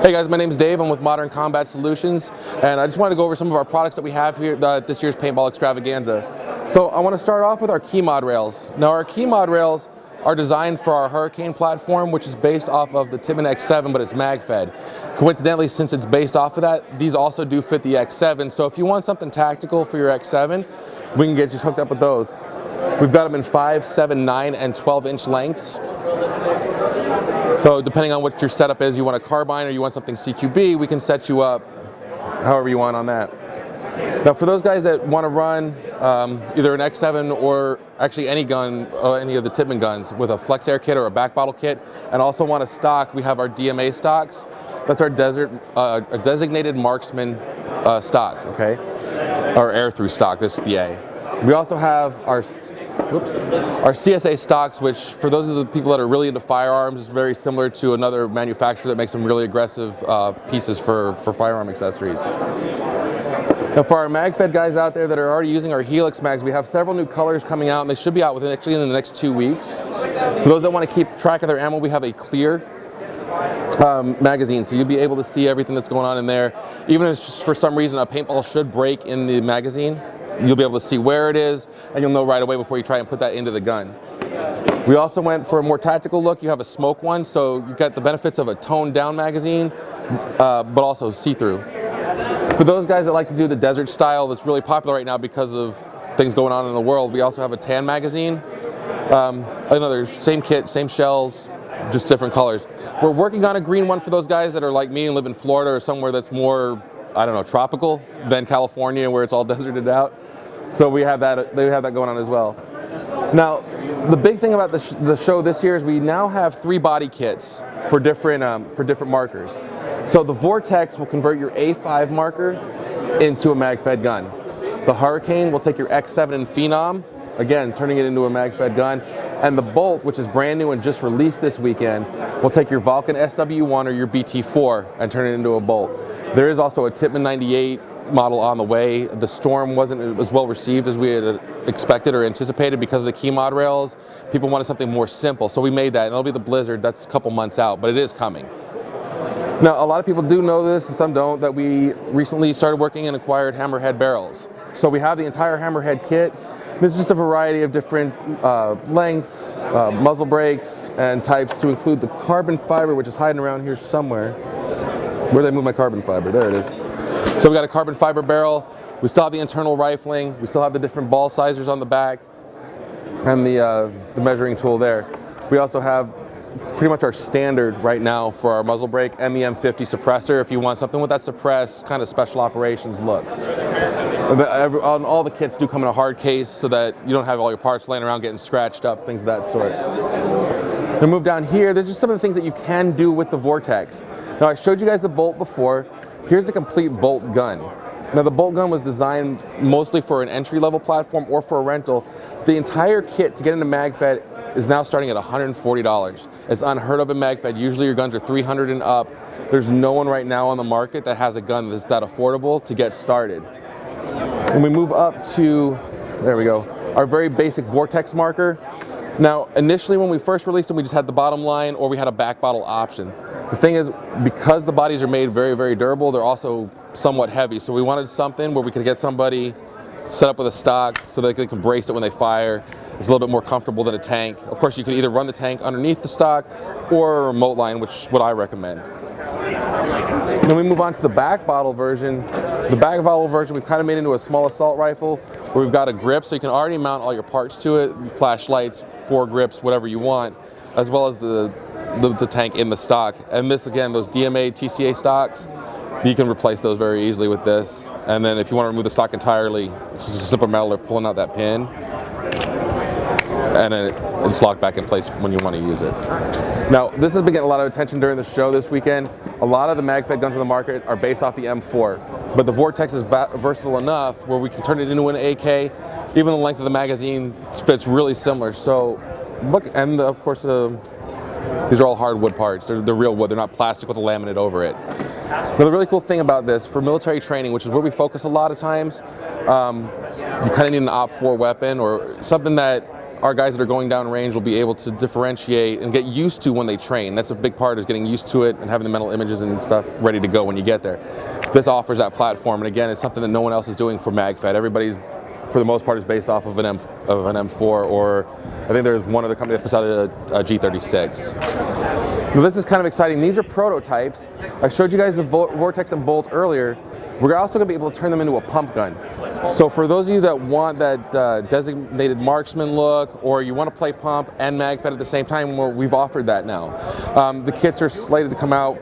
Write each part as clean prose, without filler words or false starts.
Hey guys, my name is Dave. I'm with Modern Combat Solutions, and I just wanted to go over some of our products that we have here at this year's Paintball Extravaganza. So I want to start off with our key mod rails. Now our key mod rails are designed for our Hurricane platform, which is based off of the Tippmann X7, but it's Magfed. Coincidentally, since it's based off of that, these also do fit the X7. So if you want something tactical for your X7, we can get you hooked up with those. We've got them in 5, 7, 9, and 12-inch lengths. So depending on what your setup is, you want a carbine or you want something CQB, we can set you up however you want on that. Now for those guys that want to run either an X7 or actually any gun, any of the Tippmann guns with a flex air kit or a back bottle kit, and also want a stock, we have our DMA stocks. That's our a designated marksman stock, okay? Or air through stock, this is the A. We also have our CSA stocks, which for those of the people that are really into firearms is very similar to another manufacturer that makes some really aggressive pieces for firearm accessories. Now for our Magfed guys out there that are already using our Helix mags, we have several new colors coming out, and they should be out actually in the next 2 weeks. For those that want to keep track of their ammo, we have a clear magazine, so you'll be able to see everything that's going on in there. Even if for some reason a paintball should break in the magazine, you'll be able to see where it is, and you'll know right away before you try and put that into the gun. We also went for a more tactical look. You have a smoke one, so you got the benefits of a toned down magazine, but also see-through. For those guys that like to do the desert style that's really popular right now because of things going on in the world, we also have a tan magazine. Another same kit, same shells, just different colors. We're working on a green one for those guys that are like me and live in Florida or somewhere that's more, I don't know, tropical than California where it's all deserted out. So we have that going on as well. Now, the big thing about the show this year is we now have 3 body kits for different markers. So the Vortex will convert your A5 marker into a Magfed gun. The Hurricane will take your X7 and Phenom, again, turning it into a Magfed gun. And the Bolt, which is brand new and just released this weekend, will take your Vulcan SW1 or your BT4 and turn it into a Bolt. There is also a Tippmann 98 model on the way. The Storm wasn't as well received as we had expected or anticipated because of the key mod rails. People wanted something more simple, so we made that, and it'll be the Blizzard. That's a couple months out, but it is coming. Now, a lot of people do know this, and some don't, that we recently started working and acquired Hammerhead barrels. So we have the entire Hammerhead kit. This is just a variety of different lengths, muzzle brakes, and types to include the carbon fiber, which is hiding around here somewhere. Where did I move my carbon fiber? There it is. So we got a carbon fiber barrel. We still have the internal rifling. We still have the different ball sizers on the back and the measuring tool there. We also have pretty much our standard right now for our muzzle brake and the M50 suppressor if you want something with that suppressed kind of special operations look. All the kits do come in a hard case so that you don't have all your parts laying around getting scratched up, things of that sort. Now move down here, there's just some of the things that you can do with the Vortex. Now I showed you guys the Bolt before. Here's the complete Bolt gun. Now the Bolt gun was designed mostly for an entry-level platform or for a rental. The entire kit to get into Magfed is now starting at $140. It's unheard of in Magfed. Usually your guns are $300 and up. There's no one right now on the market that has a gun that's that affordable to get started. When we move up to, there we go, our very basic Vortex marker. Now initially when we first released them, we just had the bottom line or we had a back bottle option. The thing is, because the bodies are made very, very durable, they're also somewhat heavy. So we wanted something where we could get somebody set up with a stock so that they can brace it when they fire. It's a little bit more comfortable than a tank. Of course, you could either run the tank underneath the stock or a remote line, which is what I recommend. Then we move on to the back bottle version. The back bottle version we've kind of made into a small assault rifle where we've got a grip so you can already mount all your parts to it, flashlights, 4 grips, whatever you want, as well as the tank in the stock. And this, again, those DMA TCA stocks, you can replace those very easily with this. And then if you want to remove the stock entirely, it's just a simple matter of pulling out that pin, and then it's locked back in place when you want to use it. Now, this has been getting a lot of attention during the show this weekend. A lot of the Magfed guns on the market are based off the M4, but the Vortex is versatile enough where we can turn it into an AK. Even the length of the magazine fits really similar. So look, and of course, these are all hardwood parts. They're real wood. They're not plastic with a laminate over it. But the really cool thing about this, for military training, which is where we focus a lot of times, you kind of need an RAP4 weapon or something that our guys that are going down range will be able to differentiate and get used to when they train. That's a big part, is getting used to it and having the mental images and stuff ready to go when you get there. This offers that platform, and again, it's something that no one else is doing for Magfed. Everybody's, for the most part, is based off of an M4, or I think there's one other company that puts out a G36. Now, this is kind of exciting. These are prototypes. I showed you guys the Vortex and Bolt earlier. We're also going to be able to turn them into a pump gun. So for those of you that want that designated marksman look, or you want to play pump and Magfed at the same time, well, we've offered that now. The kits are slated to come out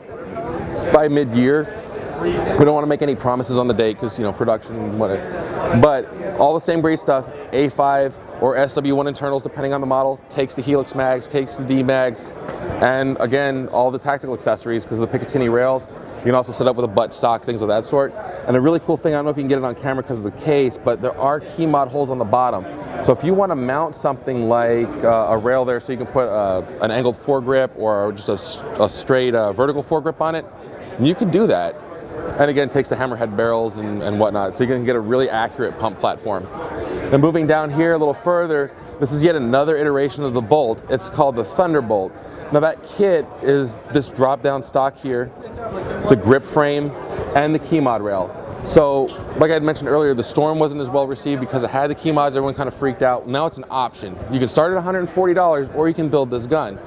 by mid-year. We don't want to make any promises on the date because, you know, production and whatever. But all the same great stuff, A5 or SW1 internals, depending on the model, takes the Helix mags, takes the D mags, and again, all the tactical accessories because of the Picatinny rails. You can also set up with a butt stock, things of that sort. And a really cool thing, I don't know if you can get it on camera because of the case, but there are key mod holes on the bottom. So if you want to mount something like a rail there, so you can put an angled foregrip or just a straight vertical foregrip on it, you can do that. And again, it takes the Hammerhead barrels and whatnot, so you can get a really accurate pump platform. And moving down here a little further, this is yet another iteration of the Bolt. It's called the Thunderbolt. Now that kit is this drop-down stock here, the grip frame, and the key mod rail. So, like I had mentioned earlier, the Storm wasn't as well received because it had the key mods, everyone kind of freaked out. Now it's an option. You can start at $140 or you can build this gun.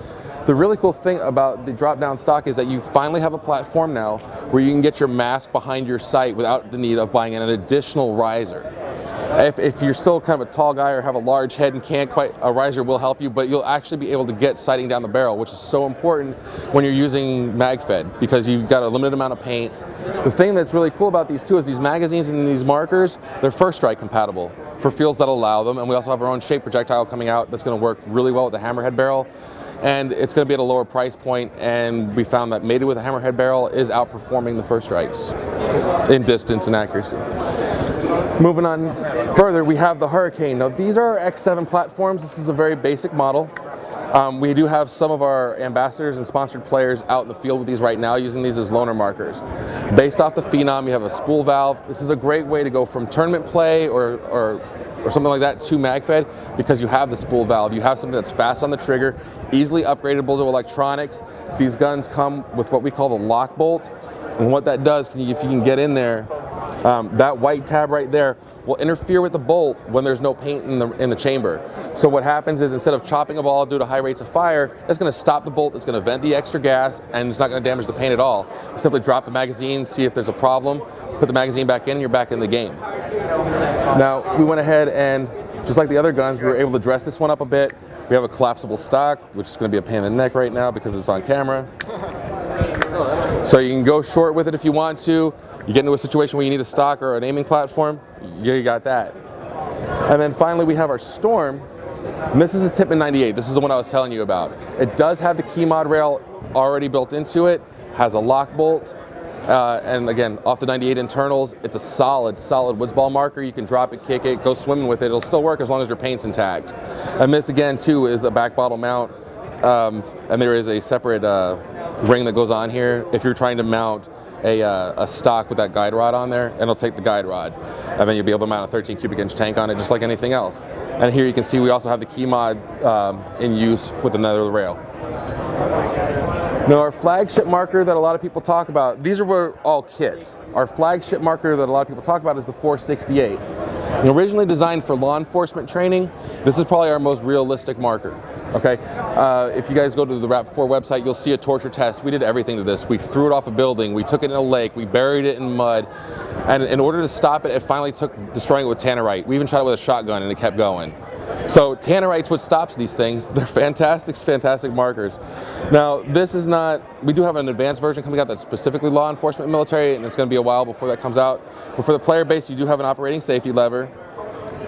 The really cool thing about the drop-down stock is that you finally have a platform now where you can get your mask behind your sight without the need of buying an additional riser. If you're still kind of a tall guy or have a large head and can't quite, a riser will help you, but you'll actually be able to get sighting down the barrel, which is so important when you're using Magfed because you've got a limited amount of paint. The thing that's really cool about these too is these magazines and these markers, they're first strike compatible for fields that allow them, and we also have our own shape projectile coming out that's going to work really well with the Hammerhead barrel. And it's going to be at a lower price point, and we found that mated with a Hammerhead barrel is outperforming the first strikes in distance and accuracy. Moving on further, we have the Hurricane. Now these are our X7 platforms. This is a very basic model. We do have some of our ambassadors and sponsored players out in the field with these right now, using these as loaner markers. Based off the Phenom, you have a spool valve. This is a great way to go from tournament play or something like that to Magfed because you have the spool valve. You have something that's fast on the trigger, easily upgradable to electronics. These guns come with what we call the lock bolt, and what that does, if you can get in there, that white tab right there will interfere with the bolt when there's no paint in the chamber. So what happens is, instead of chopping a ball due to high rates of fire, it's going to stop the bolt, it's going to vent the extra gas, and it's not going to damage the paint at all. You simply drop the magazine, see if there's a problem, put the magazine back in, and you're back in the game. Now, we went ahead and, just like the other guns, we were able to dress this one up a bit. We have a collapsible stock, which is going to be a pain in the neck right now because it's on camera. So you can go short with it if you want to. You get into a situation where you need a stock or an aiming platform, you got that. And then finally we have our Storm. And this is a Tippmann 98. This is the one I was telling you about. It does have the key mod rail already built into it, has a lock bolt, and again, off the 98 internals, it's a solid woods ball marker. You can drop it, kick it, go swimming with it. It'll still work as long as your paint's intact. And this again too is a back bottle mount, and there is a separate ring that goes on here if you're trying to mount a stock with that guide rod on there, and it'll take the guide rod, and then you'll be able to mount a 13 cubic inch tank on it just like anything else. And here you can see we also have the key mod in use with another rail. Now our flagship marker that a lot of people talk about, these are all kits. Our flagship marker that a lot of people talk about is the 468. And originally designed for law enforcement training, this is probably our most realistic marker. Okay, if you guys go to the RAP4 website, you'll see a torture test. We did everything to this. We threw it off a building, we took it in a lake, we buried it in mud, and in order to stop it, it finally took destroying it with tannerite. We even shot it with a shotgun and it kept going. So tannerite's what stops these things. They're fantastic markers. Now this is not, we do have an advanced version coming out that's specifically law enforcement and military, and it's going to be a while before that comes out. But for the player base, you do have an operating safety lever,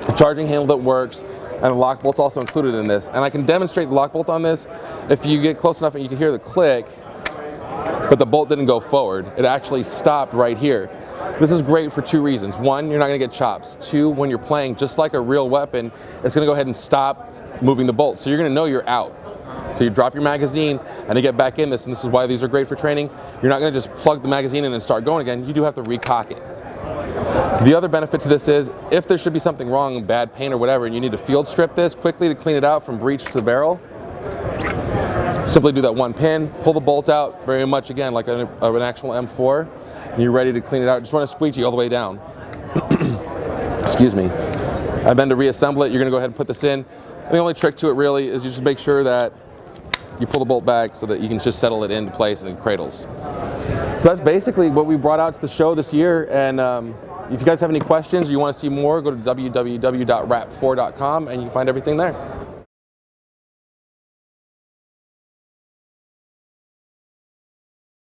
a charging handle that works, and the lock bolt's also included in this. And I can demonstrate the lock bolt on this. If you get close enough and you can hear the click, but the bolt didn't go forward. It actually stopped right here. This is great for two reasons. One, you're not gonna get chops. Two, when you're playing just like a real weapon, it's gonna go ahead and stop moving the bolt. So you're gonna know you're out. So you drop your magazine and you get back in this, and this is why these are great for training. You're not gonna just plug the magazine in and start going again. You do have to recock it. The other benefit to this is if there should be something wrong, bad paint or whatever, and you need to field strip this quickly to clean it out from breech to the barrel, simply do that one pin, pull the bolt out, very much again like an actual M4, and you're ready to clean it out. Just run a squeegee all the way down. Excuse me. And then to reassemble it, you're gonna go ahead and put this in. And the only trick to it really is you just make sure that you pull the bolt back so that you can just settle it into place and it cradles. So that's basically what we brought out to the show this year. And if you guys have any questions or you want to see more, go to www.rap4.com and you can find everything there.